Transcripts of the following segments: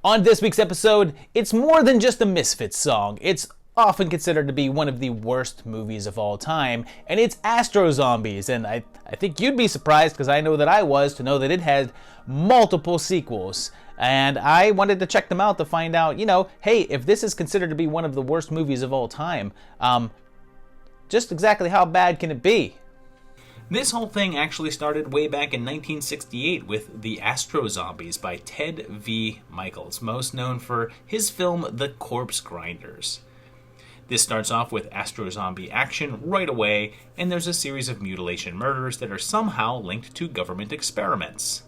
On this week's episode, it's more than just a Misfits song. It's often considered to be one of the worst movies of all time, and it's Astro Zombies, and I think you'd be surprised, because I know that I was, to know that it had multiple sequels. And I wanted to check them out to find out, hey, if this is considered to be one of the worst movies of all time, just exactly how bad can it be? This whole thing actually started way back in 1968 with The Astro Zombies by Ted V. Michaels, most known for his film The Corpse Grinders. This starts off with Astro Zombie action right away, and there's a series of mutilation murders that are somehow linked to government experiments.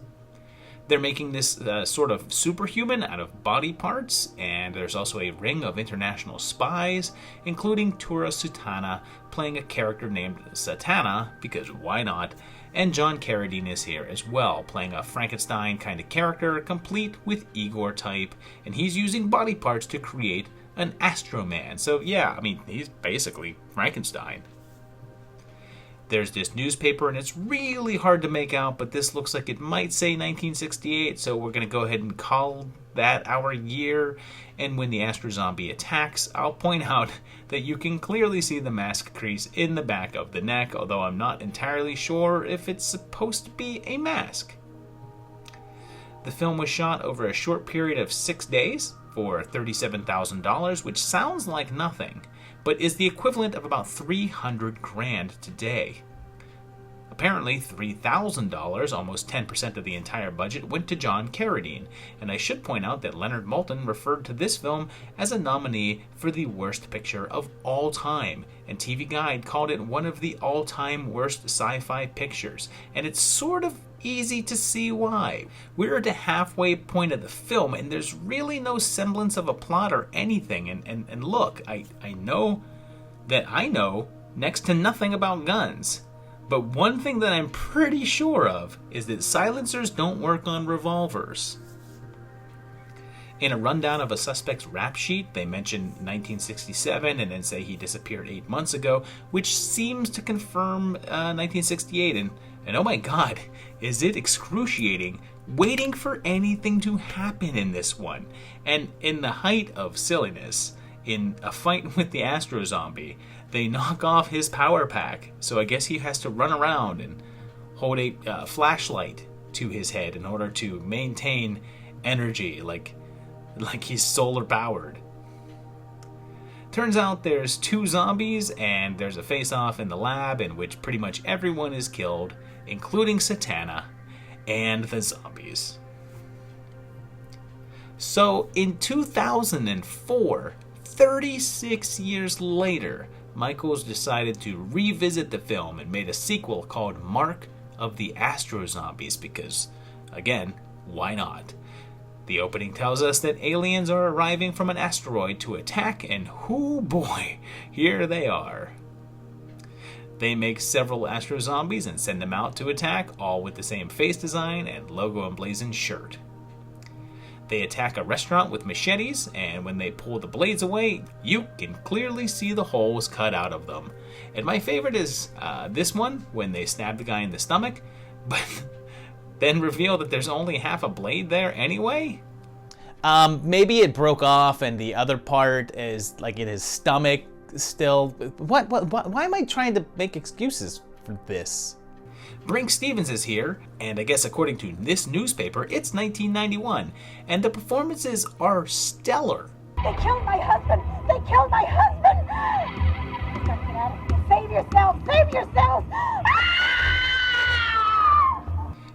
They're making this sort of superhuman out of body parts, and there's also a ring of international spies, including Tura Sutana playing a character named Satana, because why not, and John Carradine is here as well, playing a Frankenstein kind of character, complete with Igor type, and he's using body parts to create an Astro Man. So yeah, he's basically Frankenstein. There's this newspaper, and it's really hard to make out, but this looks like it might say 1968, so we're going to go ahead and call that our year. And when the Astro Zombie attacks, I'll point out that you can clearly see the mask crease in the back of the neck, although I'm not entirely sure if it's supposed to be a mask. The film was shot over a short period of 6 days for $37,000, which sounds like nothing, but is the equivalent of about $300,000 today. Apparently, $3,000, almost 10% of the entire budget, went to John Carradine, and I should point out that Leonard Maltin referred to this film as a nominee for the worst picture of all time, and TV Guide called it one of the all-time worst sci-fi pictures, and it's sort of easy to see why. We're at the halfway point of the film, and there's really no semblance of a plot or anything, and look, I know that I know next to nothing about guns. But one thing that I'm pretty sure of is that silencers don't work on revolvers. In a rundown of a suspect's rap sheet, they mention 1967 and then say he disappeared 8 months ago, which seems to confirm 1968. And oh my god, is it excruciating waiting for anything to happen in this one. And in the height of silliness, in a fight with the Astro Zombie, they knock off his power pack, so I guess he has to run around and hold a flashlight to his head in order to maintain energy, like he's solar powered. Turns out there's 2 zombies, and there's a face-off in the lab in which pretty much everyone is killed, including Satana and the zombies. So in 2004, 36 years later, Michaels decided to revisit the film and made a sequel called Mark of the Astro Zombies because, again, why not? The opening tells us that aliens are arriving from an asteroid to attack, and hoo boy, here they are. They make several Astro Zombies and send them out to attack, all with the same face design and logo emblazoned shirt. They attack a restaurant with machetes, and when they pull the blades away, you can clearly see the holes cut out of them. And my favorite is this one, when they stab the guy in the stomach, but then reveal that there's only half a blade there anyway? Maybe it broke off and the other part is like in his stomach still. Why am I trying to make excuses for this? Brink Stevens is here, and I guess according to this newspaper, it's 1991, and the performances are stellar. They killed my husband! They killed my husband! You gotta get out of here. Save yourself! Save yourself!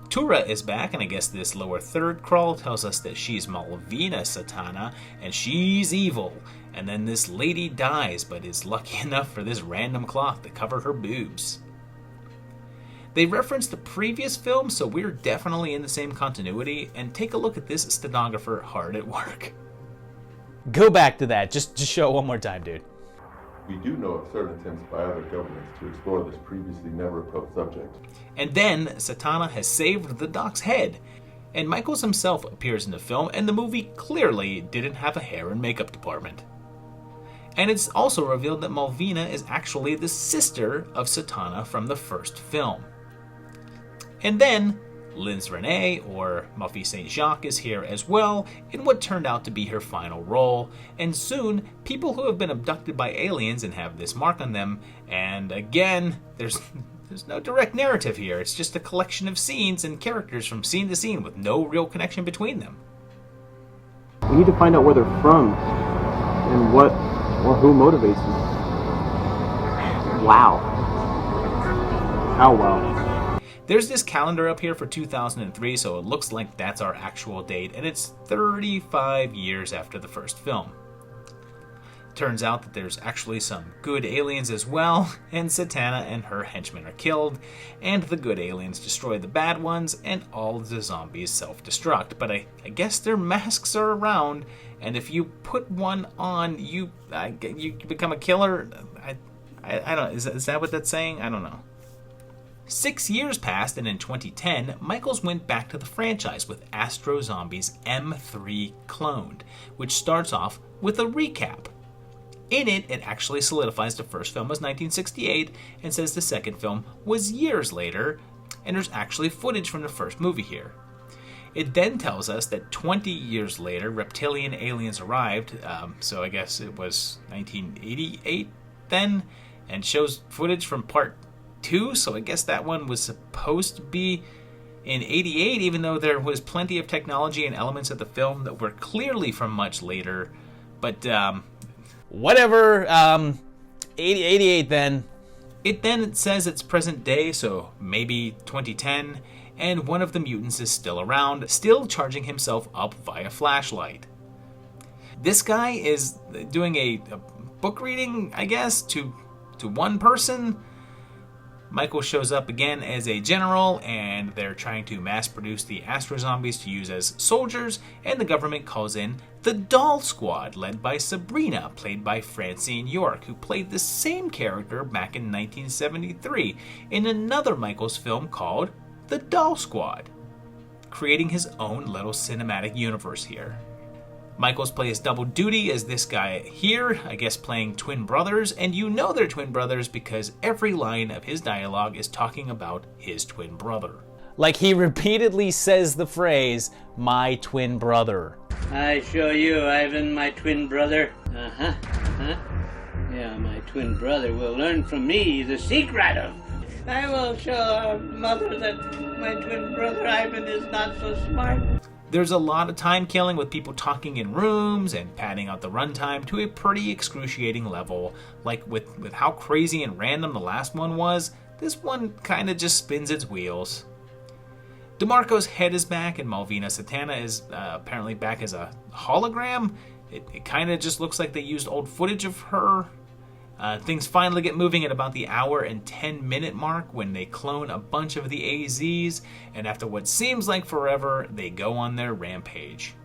Tura is back, and I guess this lower third crawl tells us that she's Malvina Satana, and she's evil. And then this lady dies, but is lucky enough for this random cloth to cover her boobs. They reference the previous film, so we're definitely in the same continuity, and take a look at this stenographer hard at work. Go back to that, just show it one more time, dude. We do know of certain attempts by other governments to explore this previously never approached subject. And then, Satana has saved the doc's head, and Michaels himself appears in the film, and the movie clearly didn't have a hair and makeup department. And it's also revealed that Malvina is actually the sister of Satana from the first film. And then, Linz Renee, or Muffy St. Jacques, is here as well in what turned out to be her final role, and soon, people who have been abducted by aliens and have this mark on them, and again, there's no direct narrative here, it's just a collection of scenes and characters from scene to scene with no real connection between them. We need to find out where they're from, and what or who motivates them. Wow. How wow. There's this calendar up here for 2003, so it looks like that's our actual date, and it's 35 years after the first film. Turns out that there's actually some good aliens as well, and Satana and her henchmen are killed, and the good aliens destroy the bad ones, and all the zombies self-destruct. But I guess their masks are around, and if you put one on, you become a killer. I don't. Is that what that's saying? I don't know. 6 years passed, and in 2010, Michaels went back to the franchise with Astro Zombies M3 Cloned, which starts off with a recap. In it, it actually solidifies the first film was 1968 and says the second film was years later, and there's actually footage from the first movie here. It then tells us that 20 years later, reptilian aliens arrived, so I guess it was 1988 then, and shows footage from part 2, so I guess that one was supposed to be in 88, even though there was plenty of technology and elements of the film that were clearly from much later, but whatever, 88 then. It says it's present day, so maybe 2010, and one of the mutants is still around, still charging himself up via flashlight. This guy is doing a book reading, I guess, to one person. Michael shows up again as a general, and they're trying to mass produce the Astro Zombies to use as soldiers, and the government calls in the Doll Squad, led by Sabrina, played by Francine York, who played the same character back in 1973 in another Michaels film called The Doll Squad, creating his own little cinematic universe here. Michaels plays double duty as this guy here, I guess playing twin brothers, and you know they're twin brothers because every line of his dialogue is talking about his twin brother. Like he repeatedly says the phrase, "my twin brother." I show you, Ivan, my twin brother. Yeah, my twin brother will learn from me the secret of... I will show our mother that my twin brother Ivan is not so smart. There's a lot of time killing with people talking in rooms and padding out the runtime to a pretty excruciating level. Like with how crazy and random the last one was, this one kinda just spins its wheels. DeMarco's head is back and Malvina Satana is apparently back as a hologram. It kinda just looks like they used old footage of her. Things finally get moving at about the hour and 10-minute mark when they clone a bunch of the AZs, and after what seems like forever, they go on their rampage.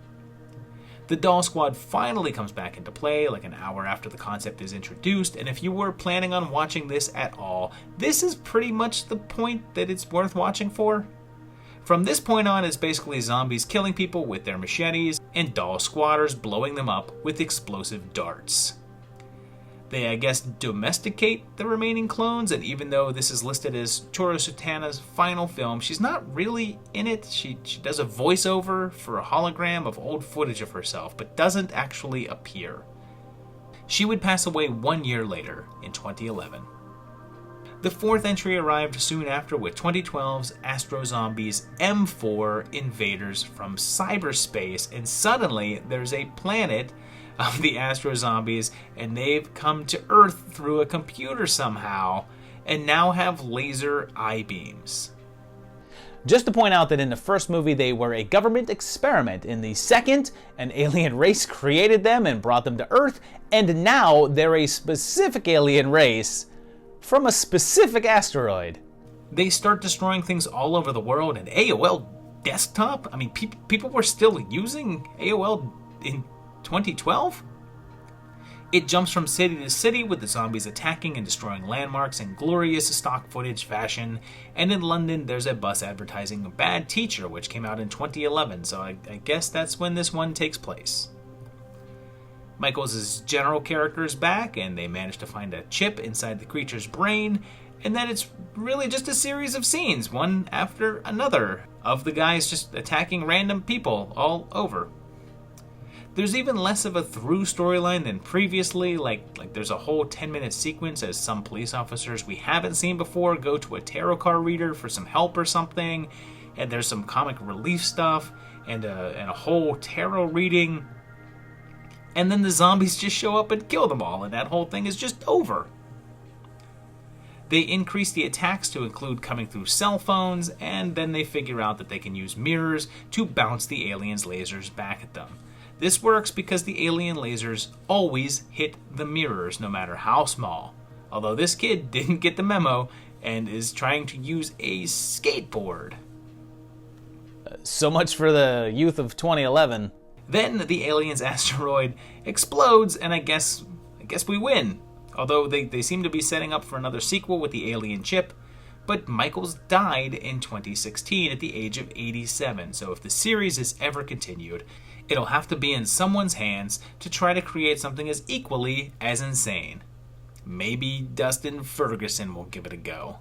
The Doll Squad finally comes back into play like an hour after the concept is introduced, and if you were planning on watching this at all, this is pretty much the point that it's worth watching for. From this point on, it's basically zombies killing people with their machetes, and doll squatters blowing them up with explosive darts. They, I guess, domesticate the remaining clones, and even though this is listed as Toru Satana's final film, she's not really in it. She does a voiceover for a hologram of old footage of herself, but doesn't actually appear. She would pass away 1 year later, in 2011. The fourth entry arrived soon after with 2012's Astro Zombies M4 Invaders from Cyberspace, and suddenly there's a planet of the Astro Zombies, and they've come to Earth through a computer somehow, and now have laser I-beams. Just to point out that in the first movie they were a government experiment. In the second, an alien race created them and brought them to Earth, and now they're a specific alien race from a specific asteroid. They start destroying things all over the world, and AOL desktop? I mean, people were still using AOL in 2012? It jumps from city to city with the zombies attacking and destroying landmarks in glorious stock footage fashion, and in London there's a bus advertising a bad teacher, which came out in 2011, so I guess that's when this one takes place. Michaels' general character is back, and they manage to find a chip inside the creature's brain, and then it's really just a series of scenes, one after another, of the guys just attacking random people all over. There's even less of a through storyline than previously, like there's a whole 10-minute sequence as some police officers we haven't seen before go to a tarot card reader for some help or something, and there's some comic relief stuff, and a whole tarot reading, and then the zombies just show up and kill them all, and that whole thing is just over. They increase the attacks to include coming through cell phones, and then they figure out that they can use mirrors to bounce the aliens' lasers back at them. This works because the alien lasers always hit the mirrors, no matter how small. Although this kid didn't get the memo and is trying to use a skateboard. So much for the youth of 2011. Then the alien's asteroid explodes, and I guess we win. Although they seem to be setting up for another sequel with the alien chip. But Michaels died in 2016 at the age of 87, so if the series is ever continued, it'll have to be in someone's hands to try to create something as equally as insane. Maybe Dustin Ferguson will give it a go.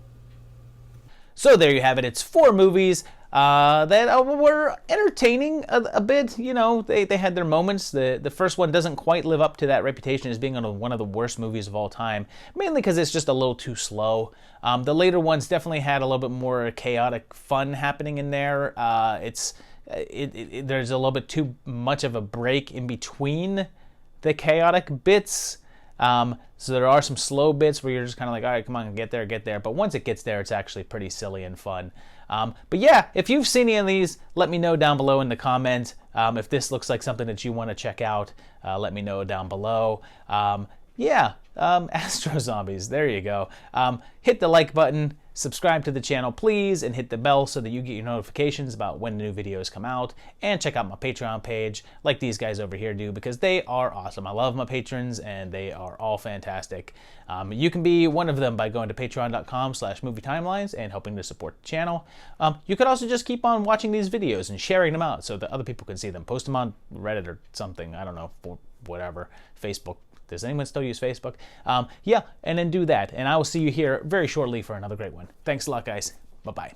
So there you have it. It's 4 movies that were entertaining a bit. You know, they had their moments. The first one doesn't quite live up to that reputation as being one of the worst movies of all time, mainly because it's just a little too slow. The later ones definitely had a little bit more chaotic fun happening in there. There's a little bit too much of a break in between the chaotic bits. So there are some slow bits where you're just kind of like, all right, come on, get there. But once it gets there, it's actually pretty silly and fun. But yeah, if you've seen any of these, let me know down below in the comments. If this looks like something that you want to check out, let me know down below. Astro Zombies, there you go. Hit the like button, subscribe to the channel please, and hit the bell so that you get your notifications about when new videos come out, and check out my Patreon page like these guys over here do, because they are awesome. I love my patrons and they are all fantastic. You can be one of them by going to patreon.com/movietimelines and helping to support the channel. You could also just keep on watching these videos and sharing them out so that other people can see them. Post them on Reddit or something, I don't know, whatever, Facebook. Does anyone still use Facebook? And then do that. And I will see you here very shortly for another great one. Thanks a lot, guys. Bye-bye.